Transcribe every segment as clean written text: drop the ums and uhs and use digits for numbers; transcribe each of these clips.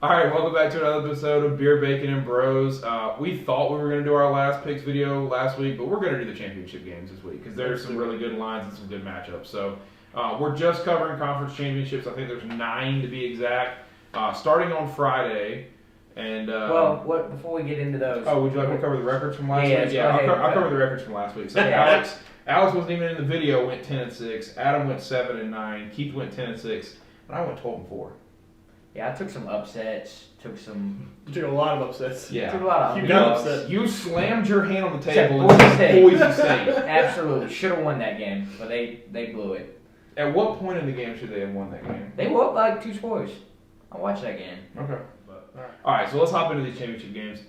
All right, welcome back to another episode of Beer, Bacon, and Bros. We thought we were going to do our last picks video last week, but we're going to do the championship games this week because there's some really good lines and some good matchups. So we're just covering conference championships. I think there's 9 to be exact, starting on Friday. And before we get into those, would you like me to cover the records from last week? Yeah, I'll cover the records from last week. So Alex wasn't even in the video. Went 10-6. Adam went 7-9. Keith went 10-6, and I went 12-4. Yeah, I took some upsets. You took a lot of upsets. Yeah. Took a lot of You got upset. You slammed your hand on the table Boise and State. Boise State. Absolutely. Should have won that game, but they blew it. At what point in the game should they have won that game? They were up like 2 scores. I watched that game. Okay. All right, so let's hop into these championship games.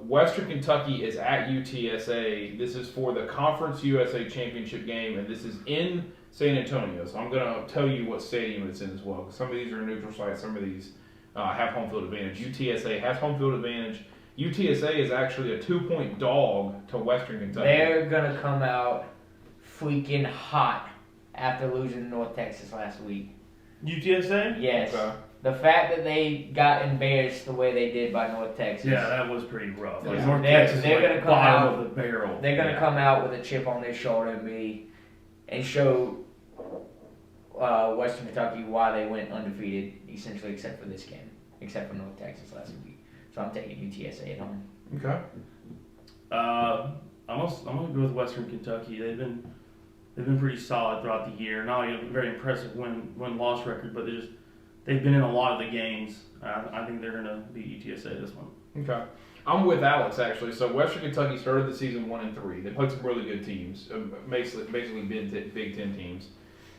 Western Kentucky is at UTSA. This is for the Conference USA Championship game, and this is in San Antonio. So I'm going to tell you what stadium it's in as well, because some of these are neutral sites, some of these have home field advantage. UTSA has home field advantage. UTSA is actually a 2-point dog to Western Kentucky. They're going to come out freaking hot after losing to North Texas last week. UTSA? Yes. Okay. The fact that they got embarrassed the way they did by North Texas. Yeah, that was pretty rough. Like Yeah. North They're Texas, gonna like come bottom out- of the barrel. They're going to come out with a chip on their shoulder and show Western Kentucky why they went undefeated, essentially, except for this game, except for North Texas last week. So I'm taking UTSA at home. Okay. I'm gonna go with Western Kentucky. They've been pretty solid throughout the year. Not a very impressive win-loss record, but they've been in a lot of the games. I think they're gonna beat UTSA this one. Okay. I'm with Alex, actually. So Western Kentucky started the season 1-3. They played some really good teams, basically Big Ten teams.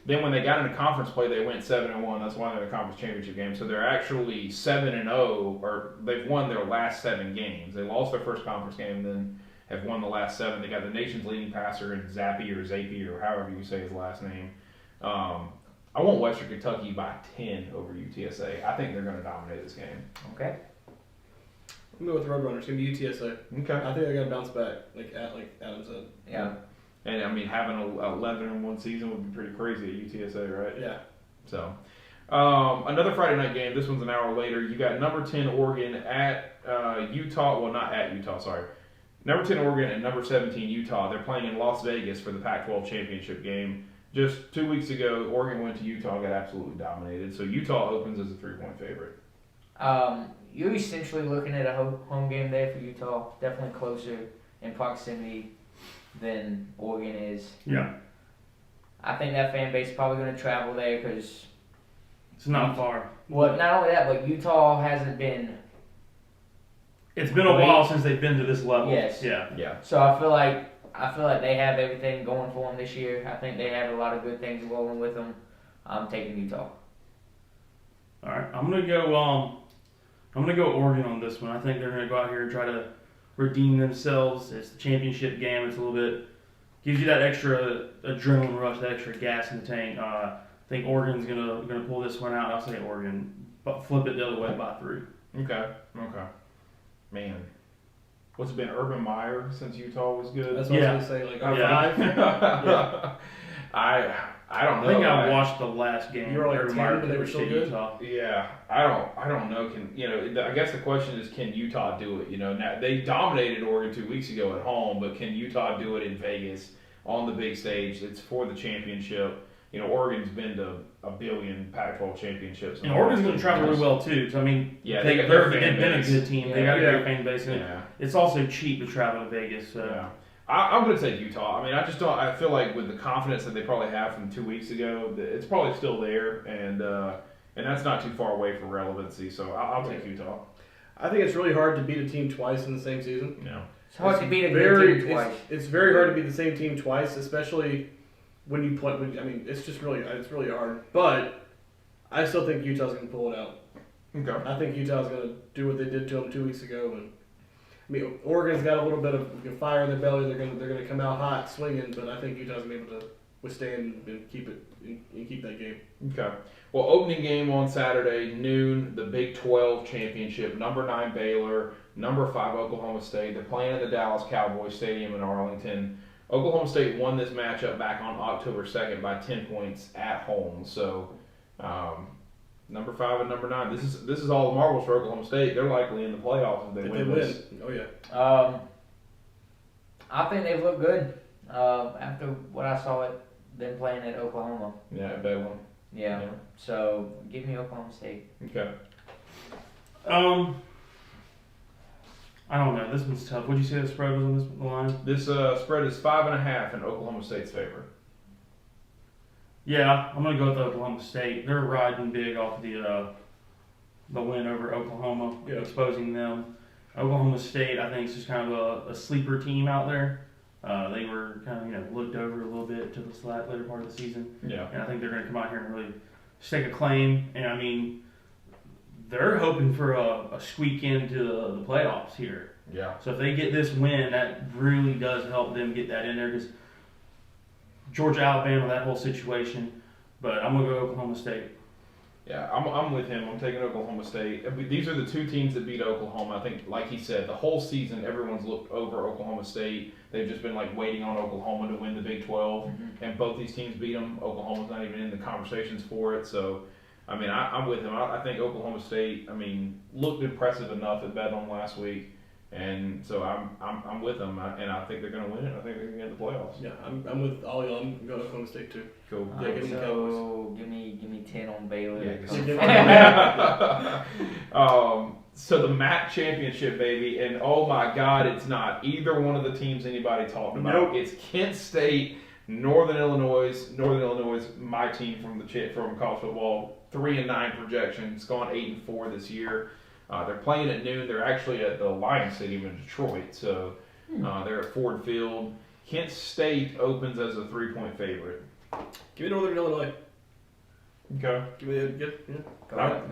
Then when they got into conference play, they went 7-1. That's why they're in the conference championship game. So they're actually 7-0, or they've won their last 7 games. They lost their first conference game, then have won the last 7. They got the nation's leading passer in Zappe or however you say his last name. I want Western Kentucky by 10 over UTSA. I think they're going to dominate this game. Okay. I'm going with Roadrunners. It's gonna be UTSA. Okay. I think they're gonna bounce back, like Adam said. Yeah. And I mean, having an 11-1 season would be pretty crazy at UTSA, right? Yeah. So, another Friday night game. This one's an hour later. You got number 10 Oregon at Utah. Well, not at Utah. Sorry. Number 10 Oregon and number 17 Utah. They're playing in Las Vegas for the Pac-12 championship game. Just 2 weeks ago, Oregon went to Utah and got absolutely dominated. So Utah opens as a 3-point favorite. You're essentially looking at a home game there for Utah. Definitely closer in proximity than Oregon is. Yeah. I think that fan base is probably going to travel there because. It's not far. Well, not only that, but Utah hasn't been. It's been a while since they've been to this level. Yes. Yeah. Yeah. So I feel like they have everything going for them this year. I think they have a lot of good things rolling with them. I'm taking Utah. All right. I'm gonna go Oregon on this one. I think they're gonna go out here and try to redeem themselves. It's the championship game. It's a little bit gives you that extra adrenaline rush, that extra gas in the tank. I think Oregon's gonna pull this one out. I'll say Oregon, but flip it the other way by 3. Okay. Man. What's it been, Urban Meyer since Utah was good? That's what I was gonna say. Like 5. Yeah. I don't know. I think I watched the last game. You were like Urban 10, Meyer but they were still good? Utah. Yeah, I don't know. I guess the question is, can Utah do it? Now they dominated Oregon 2 weeks ago at home, but can Utah do it in Vegas on the big stage? It's for the championship. Oregon's been to a billion Pac-12 championships. And Oregon's going to travel really well too. So I mean, yeah, they've been a good team. They got a great fan base, and it's also cheap to travel to Vegas. So. Yeah. I'm going to take Utah. I mean, I just don't. I feel like with the confidence that they probably have from 2 weeks ago, it's probably still there, and that's not too far away for relevancy. So I'll take Utah. I think it's really hard to beat a team twice in the same season. No, It's hard to beat a good team twice. It's very hard to beat the same team twice, especially when you play. It's really hard. But I still think Utah's going to pull it out. Okay. I think Utah's going to do what they did to them 2 weeks ago, and Oregon's got a little bit of fire in their belly. They're going to come out hot, swinging. But I think Utah's going to be able to withstand and keep that game. Okay. Well, opening game on Saturday, noon, the Big 12 championship. Number 9 Baylor, number 5 Oklahoma State. They're playing at the Dallas Cowboys Stadium in Arlington. Oklahoma State won this matchup back on October 2nd by 10 points at home. So Number 5 and number 9. This is all the marbles for Oklahoma State. They're likely in the playoffs if they win this. Oh yeah. I think they've looked good after what I saw them playing at Oklahoma. Yeah, Bedlam. Yeah. So give me Oklahoma State. Okay. I don't know. This one's tough. What'd you say the spread was on this line? This spread is 5.5 in Oklahoma State's favor. Yeah, I'm gonna go with Oklahoma State. They're riding big off the win over Oklahoma, exposing them. Oklahoma State, I think, is just kind of a sleeper team out there. They were kind of looked over a little bit to the later part of the season. Yeah. And I think they're going to come out here and really stake a claim. And I mean, they're hoping for a squeak into the playoffs here. Yeah. So if they get this win, that really does help them get that in there because Georgia, Alabama, that whole situation. But I'm going to go Oklahoma State. Yeah, I'm with him. I'm taking Oklahoma State. These are the two teams that beat Oklahoma. I think, like he said, the whole season everyone's looked over Oklahoma State. They've just been waiting on Oklahoma to win the Big 12, and both these teams beat them. Oklahoma's not even in the conversations for it. So, I mean, I'm with him. I think Oklahoma State, looked impressive enough at Bedlam last week, and so I'm with them, and I think they're going to win it. I think they're going to get in the playoffs. Yeah, I'm with all y'all. I'm going to Oklahoma State too. Cool. Yeah, give me the So give me 10 on Baylor. Yeah, so the MAC championship, baby, and oh my God, it's not either one of the teams anybody talked about. Nope. It's Kent State, Northern Illinois. Northern Illinois, my team from college football, 3-9 projection. It's gone 8-4 this year. They're playing at noon. They're actually at the Lions Stadium in Detroit, so they're at Ford Field. Kent State opens as a 3-point favorite. Give me Northern Illinois. Okay. Give me I'm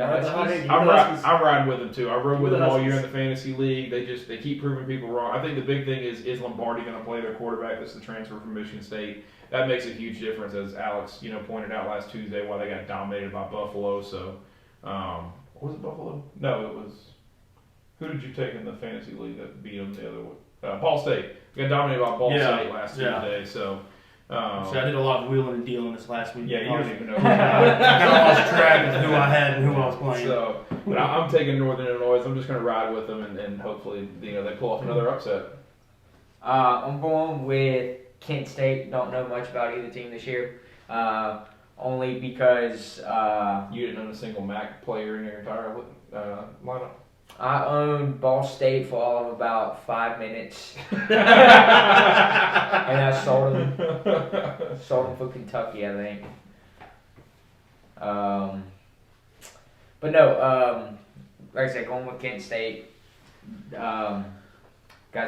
riding with them too. I rode with them all year in the fantasy league. They keep proving people wrong. I think the big thing is Lombardi going to play their quarterback? That's the transfer from Michigan State. That makes a huge difference, as Alex pointed out last Tuesday, why they got dominated by Buffalo. So, was it Buffalo? No, it was. Who did you take in the fantasy league that beat them the other one? Ball State. We got dominated by Ball State last Tuesday. So. So I did a lot of wheeling and dealing this last week. Yeah, you don't even know. I kind of lost track of who I had and who I was playing. So, but I'm taking Northern Illinois. I'm just going to ride with them, and hopefully, they pull off another upset. I'm going with Kent State. Don't know much about either team this year, only because You didn't own a single MAC player in your entire lineup. I owned Ball State for all of about 5 minutes, and I sold them for Kentucky, I think. But no, like I said, going with Kent State. Got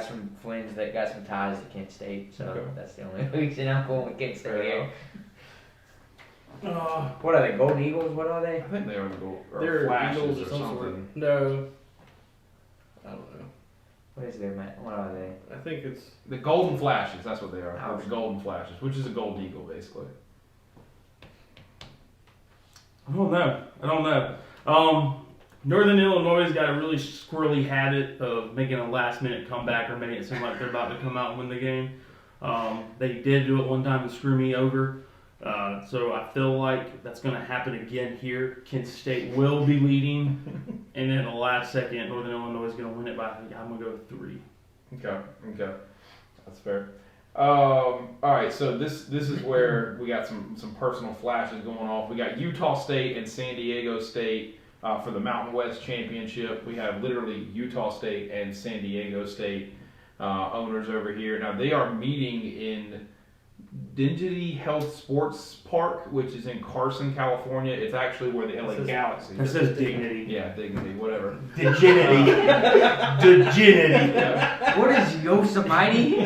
some friends that got some ties to Kent State, so that's the only reason I'm going with Kent State here. What are they? Golden Eagles? What are they? I think they are the gold. They're Flashes Eagles or or some something. sort. No. I don't know. What is their man? What are they? I think it's The Golden Flashes. That's what they are. Oh. The Golden Flashes, which is a gold eagle, basically. I don't know. Northern Illinois got a really squirrely habit of making a last-minute comeback or making it seem like they're about to come out and win the game. They did do it one time and screw me over. So I feel like that's going to happen again here. Kent State will be leading, and then at the last second, Northern Illinois is going to win it by, I'm going to go with 3. Okay, that's fair. All right, so this is where we got some personal flashes going off. We got Utah State and San Diego State for the Mountain West Championship. We have literally Utah State and San Diego State owners over here. Now they are meeting in Dingy Health Sports Park, which is in Carson, California. It's actually where the LA Galaxy. It says Dignity. Yeah, Dignity, whatever. Dignity. Dignity. Yeah. What is Yosemite?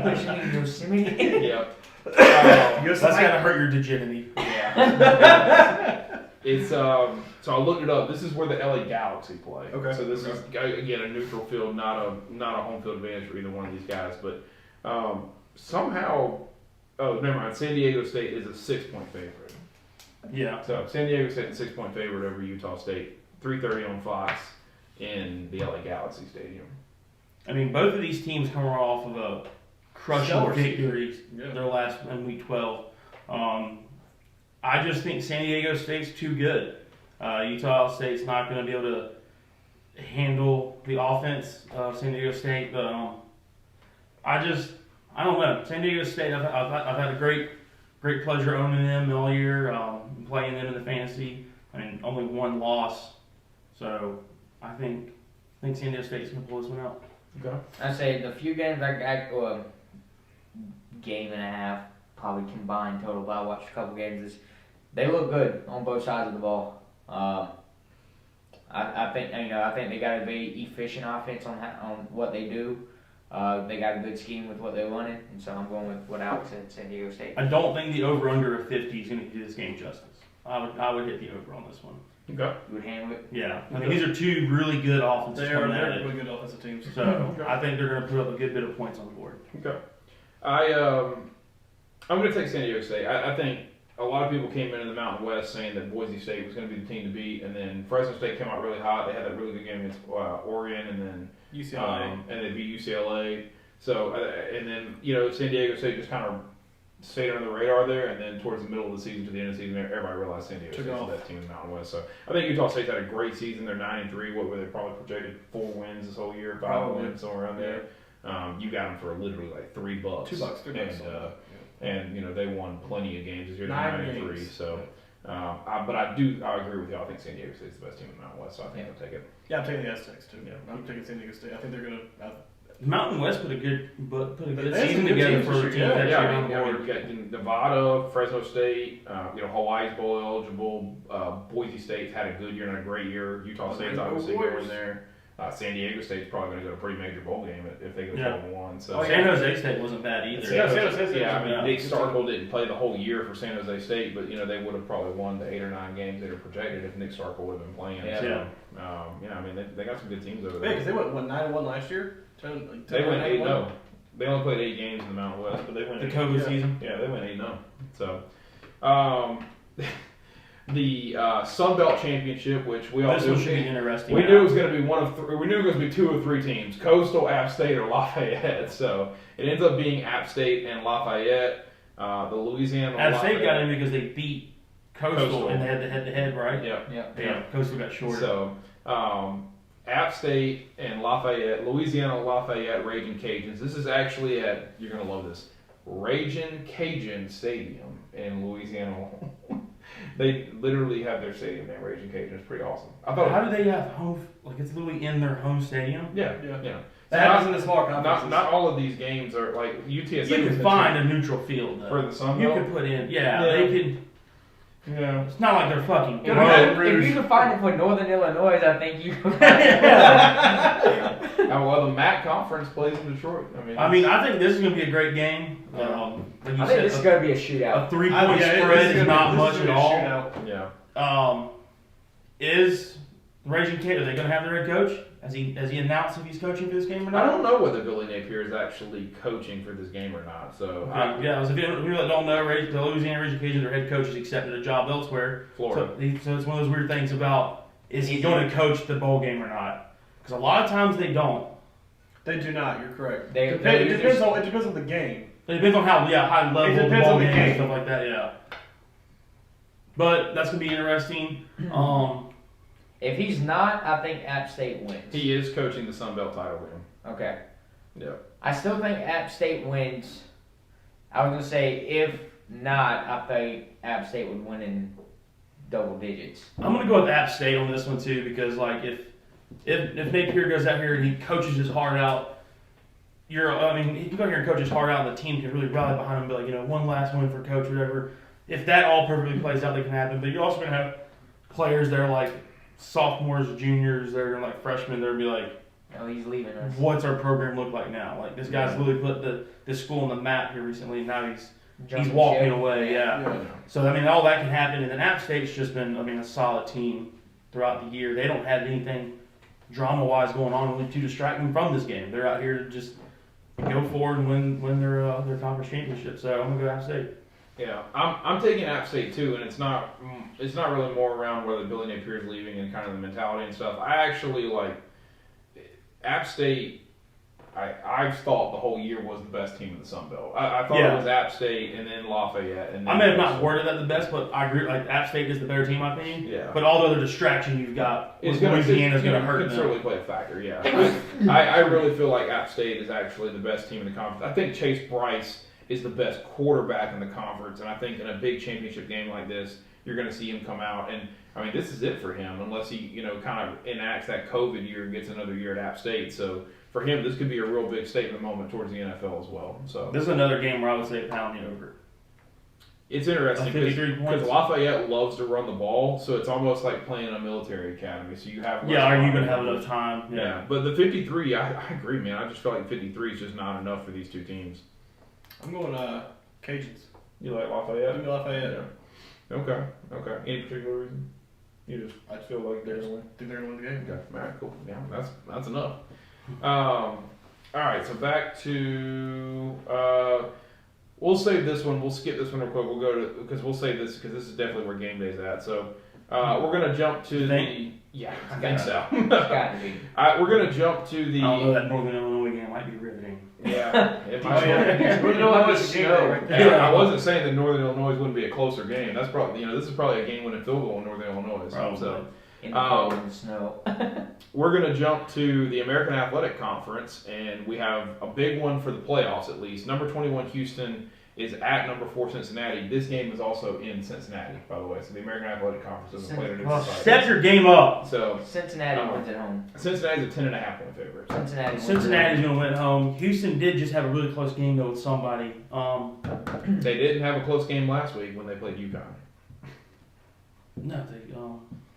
Pushing me Yosemite? Yep. That's gotta hurt your dignity. Yeah. It's so I looked it up. This is where the LA Galaxy play. Okay. So this is again a neutral field, not a home field advantage for either one of these guys. But somehow, never mind. San Diego State is a 6-point favorite. Yeah. So San Diego State is a 6-point favorite over Utah State. 3:30 on Fox in the LA Galaxy Stadium. I mean, both of these teams come off of a crushing victory their last in Week 12. I just think San Diego State's too good. Utah State's not going to be able to handle the offense of San Diego State. But I don't know. San Diego State, I've had a great pleasure owning them all year, playing them in the fantasy. I mean, only one loss. So I think San Diego State's going to pull this one out. Okay. I say the few games game and a half probably combined total. But I watched a couple games. They look good on both sides of the ball. I think they got a very efficient offense on what they do. They got a good scheme with what they wanted, and so I'm going with what Alex said, San Diego State. I don't think the over/under of 50 is going to do this game justice. I would hit the over on this one. Okay. You would handle it? Yeah. I mean, these are two really good offenses. They're really good offensive teams. So I think they're going to put up a good bit of points on the board. Okay. I'm going to take San Diego State. I think a lot of people came into the Mountain West saying that Boise State was going to be the team to beat, and then Fresno State came out really hot. They had that really good game against Oregon, and then UCLA. And they beat UCLA. So, and then, San Diego State just kind of stayed under the radar there, and then towards the middle of the season to the end of the season, everybody realized San Diego State's the best team in the Mountain West. So I think Utah State's had a great season. They're 9-3. What were they probably projected 4 wins this whole year, 5 wins somewhere around there. You got them for literally like $3. $2. And they won plenty of games this year. 9-3. So, but I agree with you. I think San Diego State's the best team in the Mountain West. So I think they'll take it. Yeah, I'm taking the Aztecs too. Yeah, I'm taking San Diego State. I think they're gonna. Mountain West put a good They season had together some for good a teams team this that year. year I on mean, the board. you got Nevada, Fresno State, Hawaii's bowl eligible. Boise State's had a good year and a great year. Utah State's obviously going there. San Diego State's probably going to go to a pretty major bowl game if they go 12-1. So San Jose State wasn't bad either. Nick Starkville didn't play the whole year for San Jose State, but they would have probably won the 8 or 9 games they were projected if Nick Starkville would have been playing. Yeah. So, I mean, they got some good teams over there. Yeah, because they went 9-1 last year. They went 8-0. They only played 8 games in the Mountain West, but they went the COVID season. Yeah, they went 8-0. So, the Sun Belt Championship, which we all this one should be interesting. We knew it was going to be we knew it was going to be 2 of 3 teams: Coastal, App State, or Lafayette. So it ends up being App State and Lafayette. The Louisiana. App State got in because they beat Coastal and they had the head-to-head, right? Yeah. Coastal got shorter. So App State and Lafayette, Louisiana, Lafayette, Raging Cajuns. This is actually at, you're going to love this, Raging Cajun Stadium in Louisiana. They literally have their stadium named Raging Cajun. It's pretty awesome. How do they have home? Like, it's literally in their home stadium. Yeah. That happens in the smaller conferences. Not all of these games are like UTSA. You can find a neutral field though. For the Sun You Belt? could put in. They could. Yeah. It's not like they're fucking. If you can find it for Northern Illinois, I think you can find it. Well, the MAC conference plays in Detroit. I think this is going to be a great game. Like I think this is going to be a shootout. A 3-point spread is not much at all. Yeah. Is Raging Cajun, are they going to have their head coach? Has he announced if he's coaching for this game or not? I don't know whether Billy Napier is actually coaching for this game or not. So so if you don't know, the Louisiana Raging Cajun, their head coach has accepted a job elsewhere. Florida. So it's one of those weird things about, is he going to coach the bowl game or not? Because a lot of times they don't. They do not. You're correct. It depends on the game. It depends on how high level It the depends ball on the game and game. stuff like that. Yeah. But that's gonna be interesting. If he's not, I think App State wins. He is coaching the Sun Belt title game. Okay. Yeah. I still think App State wins. I was going to say, if not, I think App State would win in double digits. I'm gonna go with App State on this one too, because like if Napier goes out here and he coaches his heart out, he can go here and coach his heart out, and the team can really rally behind him and be like, one last win for coach, whatever. If that all perfectly plays out, that can happen. But you're also gonna have players that are like sophomores, juniors, they're like freshmen. They're gonna be like, Oh, he's leaving us. what's our program look like now? Like this guy's really put this school on the map here recently, and now he's walking away. Yeah. So all that can happen. And then App State's just been a solid team throughout the year. They don't have anything drama-wise going on really to distract them from this game. They're out here to just go forward and win their conference championship. So I'm gonna go App State. Yeah, I'm taking App State too, and it's not really more around whether Billy Napier's leaving and kind of the mentality and stuff. I actually like App State. I thought the whole year was the best team in the Sun Belt. I thought it was App State and then Lafayette. And then I may have not worded that the best, but I agree. Like App State is the better team, in my opinion. Yeah. But all the other distraction you've got, Louisiana's going to hurt can them. certainly play a factor. Yeah. I really feel like App State is actually the best team in the conference. I think Chase Bryce is the best quarterback in the conference, and I think in a big championship game like this, you're going to see him come out. And I mean, this is it for him, unless he kind of enacts that COVID year and gets another year at App State. So for him, this could be a real big statement moment towards the NFL as well. So this is another game where I would say pound the over. It's interesting 53 because Lafayette loves to run the ball, so it's almost like playing a military academy. So you have are you going to have enough time? Yeah, but the 53, I agree, man. I just feel like 53 is just not enough for these two teams. I'm going Cajuns. You like Lafayette? I'm going Lafayette. Yeah. Okay. Any particular reason? You just feel like they're going to win? I think they're going to win the game. Okay, all right, cool. Yeah, that's enough. All right, so back to we'll save this one. We'll skip this one real quick. We'll go to because we'll save this because this is definitely where game day's at. So we're gonna jump to the I think so. Gotta be. We're gonna jump to the. Although that Northern Illinois game might be riveting. Yeah, it might. Yeah. I wasn't saying that Northern Illinois wouldn't be a closer game. That's probably this is probably a game-winning field goal in Northern Illinois. So. In the cold and the snow. We're going to jump to the American Athletic Conference, and we have a big one for the playoffs at least. Number 21 Houston is at number 4 Cincinnati. This game is also in Cincinnati, by the way. So the American Athletic Conference doesn't play it. Step your game up. So Cincinnati wins at home. Cincinnati's a 10.5 point favorite. Cincinnati's going to win at home. Houston did just have a really close game though with somebody. They didn't have a close game last week when they played UConn. No,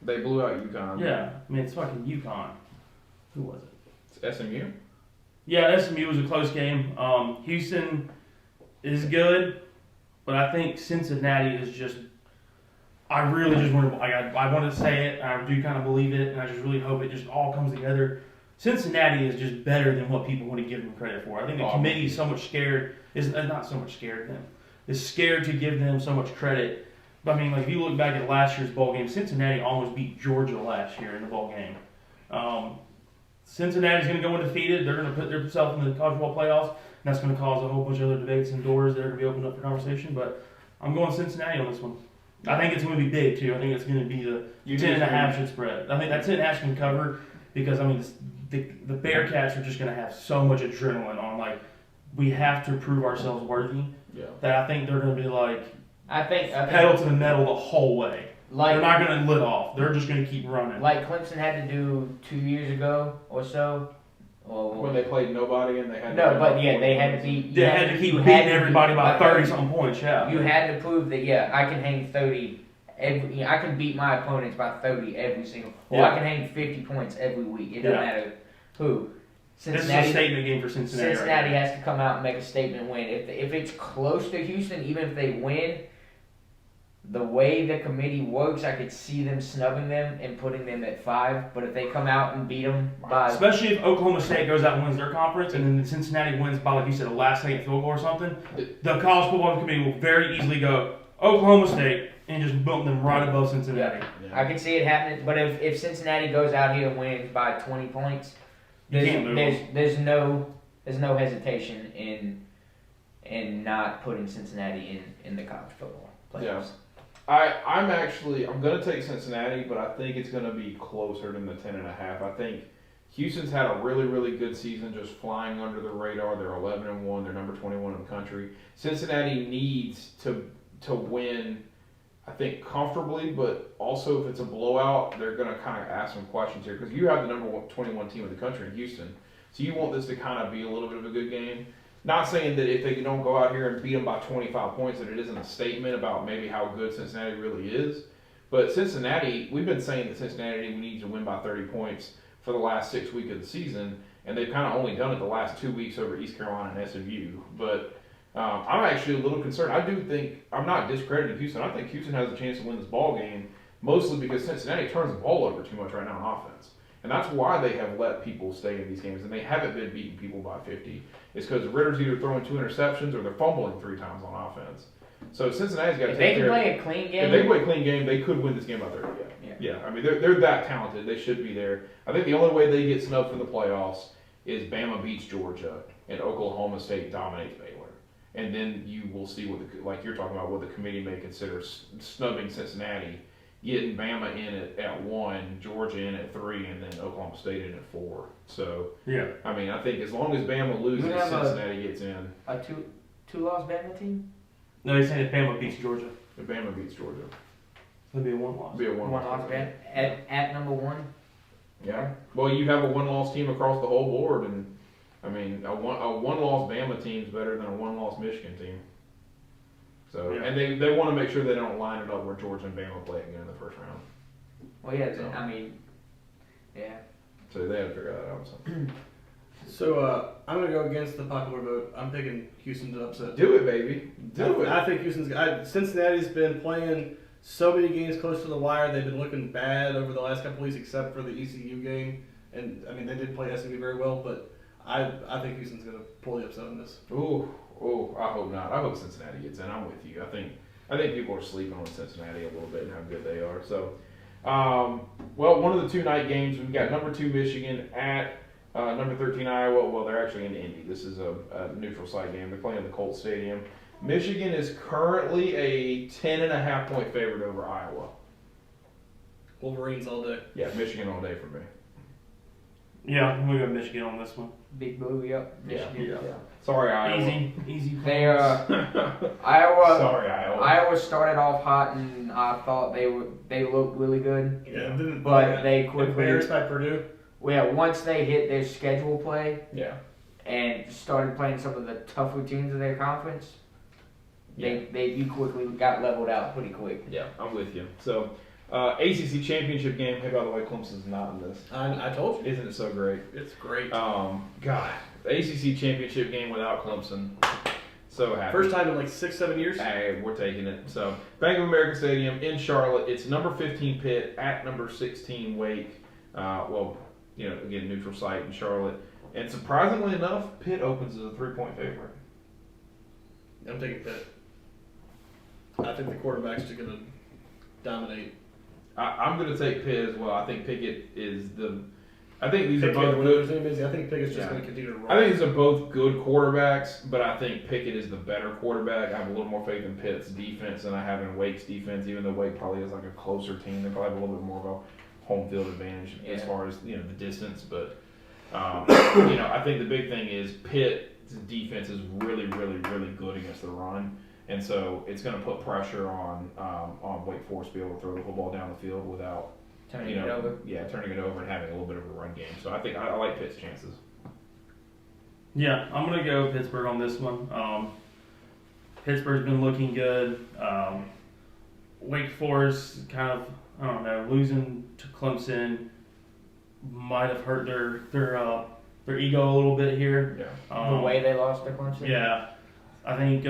they blew out UConn. Yeah, I mean it's fucking UConn. Who was it? It's SMU. Yeah, SMU was a close game. Houston is good, but I think Cincinnati is just. I really just want to. I want to say it. I do kind of believe it, and I just really hope it just all comes together. Cincinnati is just better than what people want to give them credit for. I think the committee is so much scared. Is not so much scared. Is scared to give them so much credit. But I mean, like if you look back at last year's bowl game, Cincinnati almost beat Georgia last year in the bowl game. Cincinnati's going to go undefeated. They're going to put themselves in the college football playoffs, and that's going to cause a whole bunch of other debates and doors that are going to be opened up for conversation. But I'm going Cincinnati on this one. I think it's going to be big too. I think it's going to be the 10.5 should spread. I think that 10.5 can cover because I mean the Bearcats are just going to have so much adrenaline on like we have to prove ourselves worthy. Yeah. That I think they're going to be like. I think pedal to the metal the whole way. Like, they're not going to let off. They're just going to keep running. Like Clemson had to do 2 years ago or so. When they played nobody and they had they had to be. They had to keep beating everybody by 30-something points. Yeah. You had to prove that I can hang 30. I can beat my opponents by 30 every single. Well, I can hang 50 points every week. It doesn't matter who. Cincinnati, this is a statement game for Cincinnati. Cincinnati has to come out and make a statement win. If it's close to Houston, even if they win. The way the committee works, I could see them snubbing them and putting them at 5. But if they come out and beat them by... Especially if Oklahoma State goes out and wins their conference, and then Cincinnati wins by, like you said, a last-second field goal or something, the college football committee will very easily go Oklahoma State and just bump them right above Cincinnati. Yeah. I can see it happening. But if Cincinnati goes out here and wins by 20 points, there's no hesitation in not putting Cincinnati in the college football playoffs. Yeah. I'm going to take Cincinnati, but I think it's going to be closer than the 10.5. I think Houston's had a really, really good season, just flying under the radar. They're 11-1. They're number 21 in the country. Cincinnati needs to win, I think, comfortably, but also if it's a blowout, they're going to kind of ask some questions here because you have the number 21 team in the country in Houston, so you want this to kind of be a little bit of a good game. Not saying that if they don't go out here and beat them by 25 points that it isn't a statement about maybe how good Cincinnati really is. But Cincinnati, we've been saying that Cincinnati needs to win by 30 points for the last 6 weeks of the season, and they've kind of only done it the last 2 weeks over East Carolina and SMU. But I'm actually a little concerned. I do think, I'm not discrediting Houston. I think Houston has a chance to win this ball game, mostly because Cincinnati turns the ball over too much right now on offense. And that's why they have let people stay in these games, and they haven't been beating people by 50. It's because Ritter's either throwing 2 interceptions or they're fumbling 3 times on offense. So Cincinnati's got to take care of it. If they can play a clean game. If they play a clean game, they could win this game by 30. Yeah. I mean, they're that talented. They should be there. I think the only way they get snubbed from the playoffs is Bama beats Georgia and Oklahoma State dominates Baylor. And then you will see like you're talking about, what the committee may consider snubbing Cincinnati, getting Bama in at 1, Georgia in at 3, and then Oklahoma State in at 4. So, Yeah. I mean, I think as long as Bama loses, You have Cincinnati gets in. A two-loss Bama team? No, he's saying if Bama beats Georgia, If Bama beats Georgia, it'll be a 1-loss. it'll be a One one loss Bama at number 1. Yeah. Well, you have a one-loss team across the whole board, and I mean, a one-loss Bama team's better than a one-loss Michigan team. So, Yeah. and they want to make sure they don't line it up where Georgia and Bama play again in the first round. Well, yeah. So. I mean, yeah. So they have to figure that out. So I'm gonna go against the popular vote. I'm picking Houston to upset. Do it, baby. Do it. I think Cincinnati's been playing so many games close to the wire. They've been looking bad over the last couple weeks, except for the ECU game. And I mean, they did play SMU very well, but I think Houston's gonna pull the upset on this. Ooh, I hope not. I hope Cincinnati gets in. I'm with you. I think people are sleeping on Cincinnati a little bit and how good they are. So, well, one of the 2 night games, we've got number 2 Michigan at number 13 Iowa. Well, they're actually in Indy. This is a neutral site game. They're playing at the Colts Stadium. Michigan is currently a 10.5 point favorite over Iowa. Wolverines all day. Yeah, Michigan all day for me. Yeah, I'm going to go Michigan on this one. Big blue, yep. Yeah. Michigan. Yeah. Sorry, Iowa. Easy. They Iowa. Sorry, Iowa. Iowa started off hot, and I thought they looked really good. Yeah, But they quickly embarrassed by Purdue. Well, yeah, once they hit their schedule play Yeah. and started playing some of the tougher teams in their conference, you quickly got leveled out pretty quick. Yeah, I'm with you. So, ACC championship game. Hey, by the way, Clemson's not in this. I told you. Isn't it so great? It's great. God, the ACC championship game without Clemson. So happy. First time in like 6-7 years. Hey, we're taking it. So, Bank of America Stadium in Charlotte. It's number 15 Pitt at number 16 Wake. Well, again, neutral site in Charlotte. And surprisingly enough, Pitt opens as a 3-point favorite. I'm taking Pitt. I think the quarterback's just going to dominate. I'm going to take Pitt as well. I think Pickett is the. I think these Pickett are both good. I think Pickett's just going to continue to roll. I think these are both good quarterbacks, but I think Pickett is the better quarterback. I have a little more faith in Pitt's defense than I have in Wake's defense, even though Wake probably is like a closer team. They probably have a little bit more of a home field advantage as far as the distance. But I think the big thing is Pitt's defense is really, really, really good against the run, and so it's going to put pressure on Wake Forest to be able to throw the football down the field without. Turning it over. Yeah, turning it over and having a little bit of a run game. So I think I like Pitt's chances. Yeah, I'm going to go Pittsburgh on this one. Pittsburgh's been looking good. Wake Forest kind of, I don't know, losing to Clemson might have hurt their ego a little bit here. Yeah. The way they lost to Clemson. Yeah, I think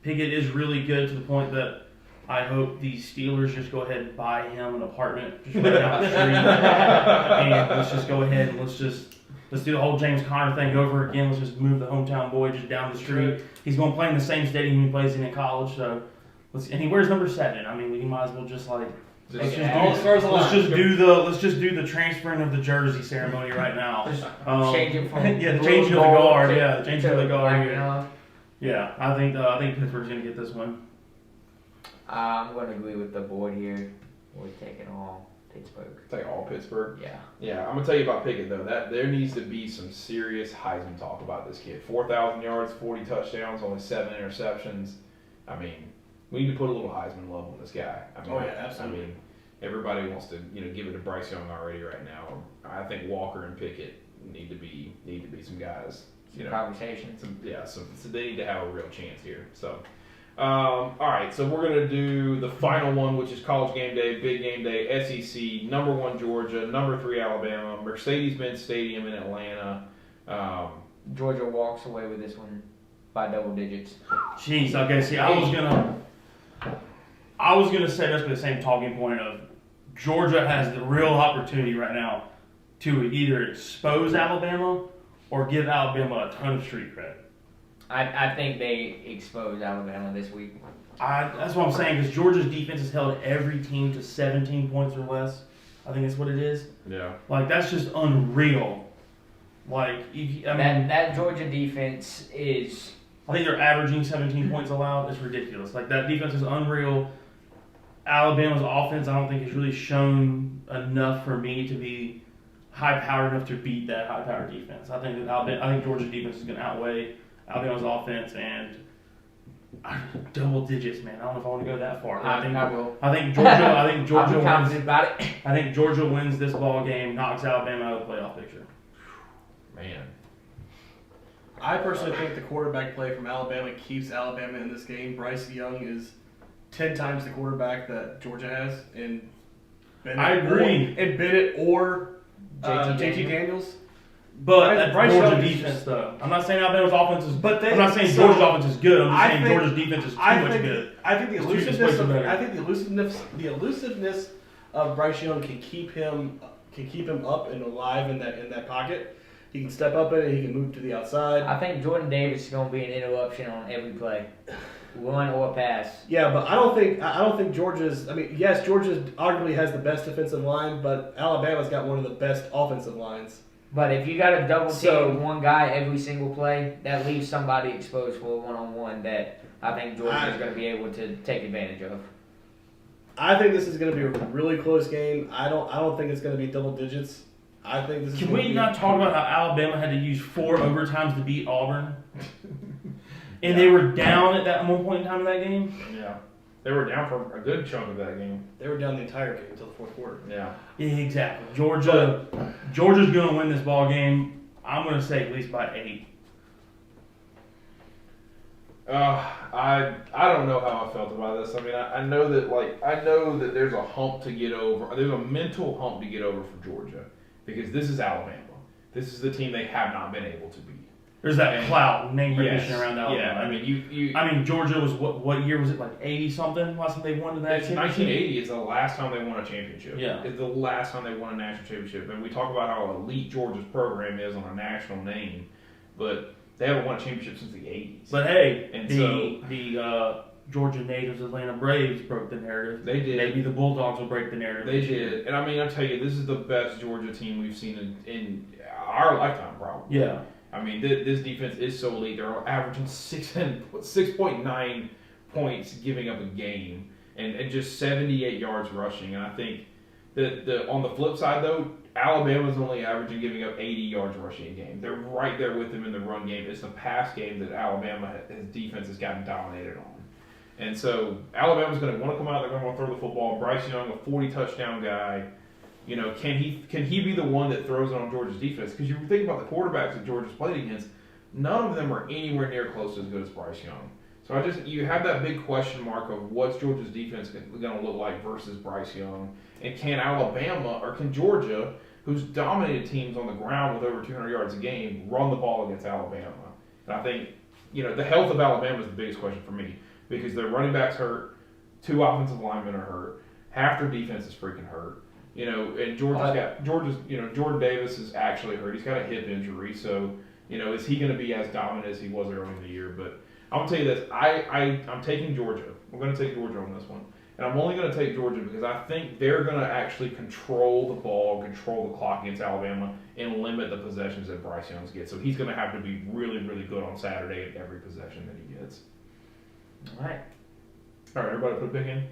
Pickett is really good to the point that I hope the Steelers just go ahead and buy him an apartment just right down the street. And let's just go ahead and let's do the whole James Conner thing over again. Let's just move the hometown boy just down the street. He's going to play in the same stadium he plays in college. So and he wears number 7. I mean, he might as well just like let's just do the transferring of the jersey ceremony right now. Change it from the changing of the guard. The changing of the guard. Black, Yeah, I think Pittsburgh's going to get this one. I'm going to agree with the board here. We're taking all Pittsburgh. Take all Pittsburgh. Yeah. Yeah, I'm gonna tell you about Pickett though. That there needs to be some serious Heisman talk about this kid. 4,000 yards, 40 touchdowns, only 7 interceptions. I mean, we need to put a little Heisman love on this guy. I mean, absolutely. I mean, everybody wants to give it to Bryce Young already right now. I think Walker and Pickett need to be some guys. Conversation. So they need to have a real chance here. So. All right, so we're going to do the final one, which is College Game Day, Big Game Day, SEC, number 1 Georgia, number 3 Alabama, Mercedes-Benz Stadium in Atlanta. Georgia walks away with this one by double digits. Jeez, okay, see, I was gonna set us with the same talking point of Georgia has the real opportunity right now to either expose Alabama or give Alabama a ton of street cred. I think they exposed Alabama this week. That's what I'm saying, because Georgia's defense has held every team to 17 points or less. I think that's what it is. Yeah. Like, that's just unreal. Like, I mean, that Georgia defense is. I think they're averaging 17 points allowed. It's ridiculous. Like, that defense is unreal. Alabama's offense, I don't think, has really shown enough for me to be high-powered enough to beat that high-powered defense. I think Georgia's defense is going to outweigh Alabama's offense, and double digits, man. I don't know if I want to go that far. I will. I think Georgia I'm confident about it. I think Georgia wins this ball game, knocks Alabama out of the playoff picture. Man. I personally think the quarterback play from Alabama keeps Alabama in this game. Bryce Young is 10 times the quarterback that Georgia has, and Bennett or JT Daniels. But Bryce Georgia Young defense, though. I'm not saying Alabama's offense is. But I'm not saying Georgia's offense is good. I'm just saying Georgia's defense is too much good. I think the It's too elusiveness. better. I think the elusiveness of Bryce Young can keep him up and alive in that pocket. He can step up in it. He can move to the outside. I think Jordan Davis is going to be an interruption on every play, run or pass. Yeah, but I don't think Georgia's. I mean, yes, Georgia arguably has the best defensive line, but Alabama's got one of the best offensive lines. But if you got to double team one guy every single play, that leaves somebody exposed for a one-on-one that I think Georgia is going to be able to take advantage of. I think this is going to be a really close game. I don't think it's going to be double digits. I think this is. Can we not talk about how Alabama had to use 4 overtimes to beat Auburn? And they were down at that one point in time in that game? Yeah. They were down for a good chunk of that game. They were down the entire game until the fourth quarter. Yeah. Exactly. Georgia's going to win this ball game. I'm going to say at least by 8. I don't know how I felt about this. I mean, I know that there's a hump to get over. There's a mental hump to get over for Georgia because this is Alabama. This is the team they have not been able to beat. There's that clout name recognition around Alabama. Yeah, I mean, Georgia was what year was it? Like 80 something. Last time they won the national championship. 1980 is the last time they won a championship. Yeah, it's the last time they won a national championship. And we talk about how elite Georgia's program is on a national name, but they haven't won a championship since the 80s. But hey, the Georgia natives, Atlanta Braves, broke the narrative. They did. Maybe the Bulldogs will break the narrative. They did. And I mean, I'll tell you, this is the best Georgia team we've seen in our lifetime, probably. Yeah. I mean, this defense is so elite. They're averaging 6.9 points giving up a game and just 78 yards rushing. And I think that on the flip side, though, Alabama's only averaging giving up 80 yards rushing a game. They're right there with them in the run game. It's the pass game that his defense has gotten dominated on. And so Alabama's going to want to come out. They're going to want to throw the football. Bryce Young, a 40-touchdown guy. You know, can he be the one that throws it on Georgia's defense? Because you think about the quarterbacks that Georgia's played against, none of them are anywhere near close to as good as Bryce Young. So you have that big question mark of what's Georgia's defense going to look like versus Bryce Young, and can Alabama or can Georgia, who's dominated teams on the ground with over 200 yards a game, run the ball against Alabama? And I think the health of Alabama is the biggest question for me because their running backs hurt, 2 offensive linemen are hurt, half their defense is freaking hurt. And Jordan Davis is actually hurt. He's got a hip injury, so is he going to be as dominant as he was early in the year? But I'll tell you this: I'm taking Georgia. I'm going to take Georgia on this one, and I'm only going to take Georgia because I think they're going to actually control the ball, control the clock against Alabama, and limit the possessions that Bryce Young gets. So he's going to have to be really, really good on Saturday at every possession that he gets. All right, everybody put a pick in.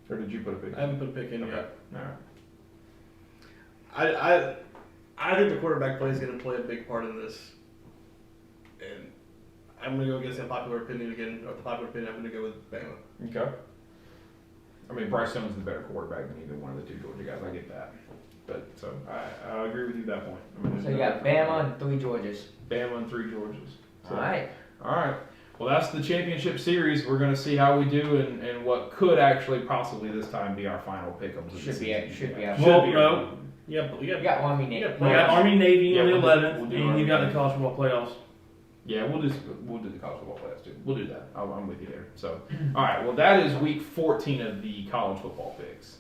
Or did you put a pick in? I haven't put a pick in yet. All right. I think the quarterback play is going to play a big part in this. And I'm going to go against the popular opinion again. Or the popular opinion, I'm going to go with Bama. Okay. I mean, Bryce Young is the better quarterback than either one of the 2 Georgia guys. I get that. But so I agree with you at that point. I mean, so you got Bama and 3 Georgias. Bama and 3 Georgias. So, all right. Well, that's the championship series. We're going to see how we do and what could actually possibly this time be our final pick of the season. Should be our no. You got Army Navy. We got Army Navy on the 11th, we'll and you got the college football playoffs. Yeah, we'll do the college football playoffs too. We'll do that. I'm with you there. So, all right. Well, that is week 14 of the college football picks.